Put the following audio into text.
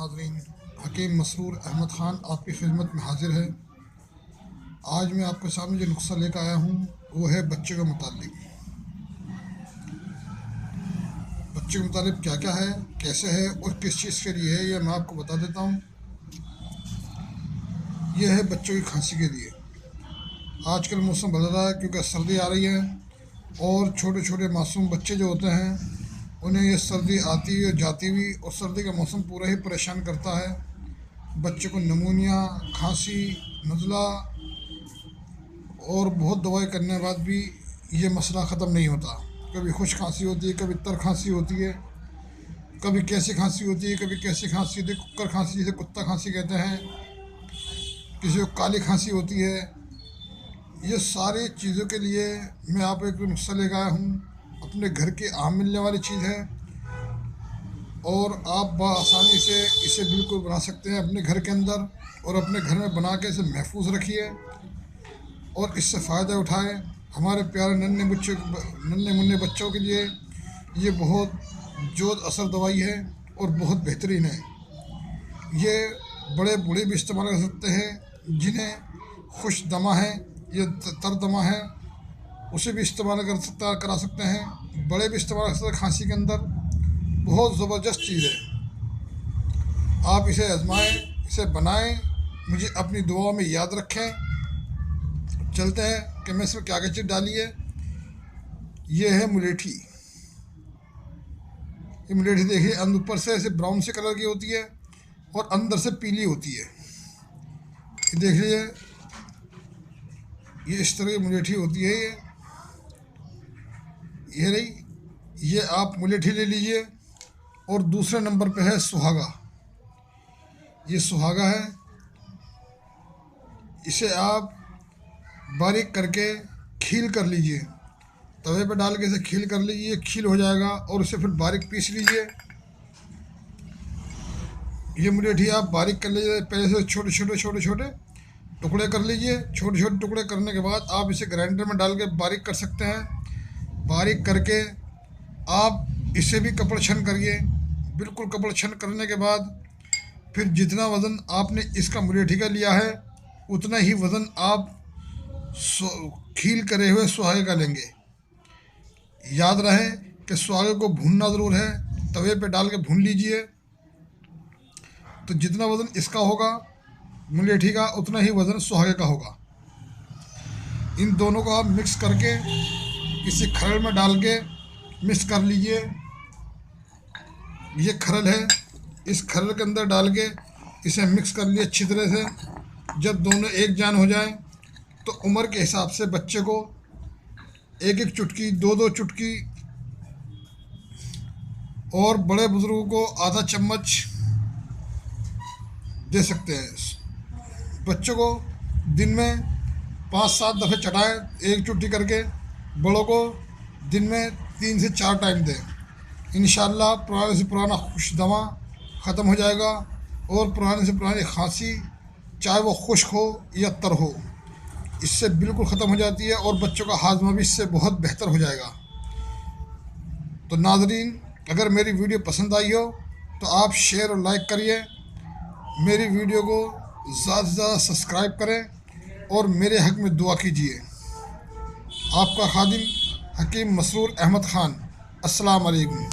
नाज़रीन, हकीम मसरूर अहमद ख़ान आपकी खिदमत में हाजिर है। आज मैं आपके सामने जो नुस्ख़ा लेकर आया हूँ वो है बच्चे के मुतालिक। बच्चे के मुतालिक क्या क्या है, कैसे है और किस चीज़ के लिए है, ये मैं आपको बता देता हूँ। यह है बच्चों की खांसी के लिए। आजकल मौसम बदल रहा है क्योंकि सर्दी आ रही है और छोटे छोटे मासूम बच्चे जो होते हैं उन्हें ये सर्दी आती हुई और जाती हुई, और सर्दी का मौसम पूरा ही परेशान करता है। बच्चे को नमूनिया, खांसी, नज़ला और बहुत दवाई करने के बाद भी ये मसला ख़त्म नहीं होता। कभी खुश खांसी होती है, कभी तर खांसी होती है, कभी कैसी खांसी होती है, कभी कैसी खांसी होती है, कुक्कर खांसी जिसे कुत्ता खांसी कहते हैं, किसी को काली खांसी होती है। ये सारी चीज़ों के लिए मैं आप एक नुस्खा लेकर आया हूँ। अपने घर के आम मिलने वाली चीज़ है और आप बआसानी से इसे बिल्कुल बना सकते हैं अपने घर के अंदर, और अपने घर में बना के इसे महफूज रखिए और इससे फ़ायदा उठाएं। हमारे प्यारे नन्हे मुन्ने बच्चों के लिए ये बहुत जोद असर दवाई है और बहुत बेहतरीन है। ये बड़े बूढ़े भी इस्तेमाल कर सकते हैं, जिन्हें खुश दमा है या तर दमा है उसे भी इस्तेमाल करा सकते हैं। बड़े भी इस्तेमाल कर सकते हैं खांसी के अंदर। बहुत ज़बरदस्त चीज़ है, आप इसे आजमाएं, इसे बनाएं, मुझे अपनी दुआओं में याद रखें। चलते हैं कि मैं इसमें क्या क्या चीज़ डाली है। ये है मुलेठी। ये मुलेठी देखिए, अंदर ऊपर से ऐसे ब्राउन से कलर की होती है और अंदर से पीली होती है। ये देख लीजिए, ये इस तरह की मुलेठी होती है। ये रही। ये आप मुलेठी ले लीजिए। और दूसरे नंबर पे है सुहागा। ये सुहागा है, इसे आप बारीक करके खील कर लीजिए। तवे पे डाल के इसे खील कर लीजिए, खील हो जाएगा और उसे फिर बारीक पीस लीजिए। ये मुलेठी आप बारीक कर लीजिए, पहले से छोटे छोटे टुकड़े कर लीजिए। छोटे छोटे टुकड़े करने के बाद आप इसे ग्राइंडर में डाल के बारीक कर सकते हैं। बारीक करके आप इसे भी कपड़ छन करिए। बिल्कुल कपड़ छन करने के बाद फिर जितना वज़न आपने इसका मुलेठी का लिया है उतना ही वज़न आप खील करे हुए सुहागे का लेंगे। याद रहे कि सुहागे को भूनना ज़रूर है, तवे पे डाल के भून लीजिए। तो जितना वज़न इसका होगा मुलेठी का, उतना ही वज़न सुहागे का होगा। इन दोनों को आप मिक्स करके किसी खरल में डाल के मिक्स कर लीजिए। ये खरल है, इस खरल के अंदर डाल के इसे मिक्स कर लिए अच्छी तरह से। जब दोनों एक जान हो जाएं तो उम्र के हिसाब से बच्चे को एक एक चुटकी, दो दो चुटकी, और बड़े बुजुर्गों को आधा चम्मच दे सकते हैं। बच्चों को दिन में 5-7 दफ़े चटाएं, एक चुटकी करके। बड़ों को दिन में 3 से 4 टाइम दें। इंशाअल्लाह पुराने से पुराना खुश दमा ख़त्म हो जाएगा और पुराने से पुरानी खांसी, चाहे वो खुश्क हो या तर हो, इससे बिल्कुल ख़त्म हो जाती है और बच्चों का हाजमा भी इससे बहुत बेहतर हो जाएगा। तो नाज़रीन, अगर मेरी वीडियो पसंद आई हो तो आप शेयर और लाइक करिए। मेरी वीडियो को ज़्यादा से ज़्यादा सब्सक्राइब करें और मेरे हक़ में दुआ कीजिए। आपका खादिम हकीम मसरूर अहमद ख़ान। अस्सलाम वालेकुम।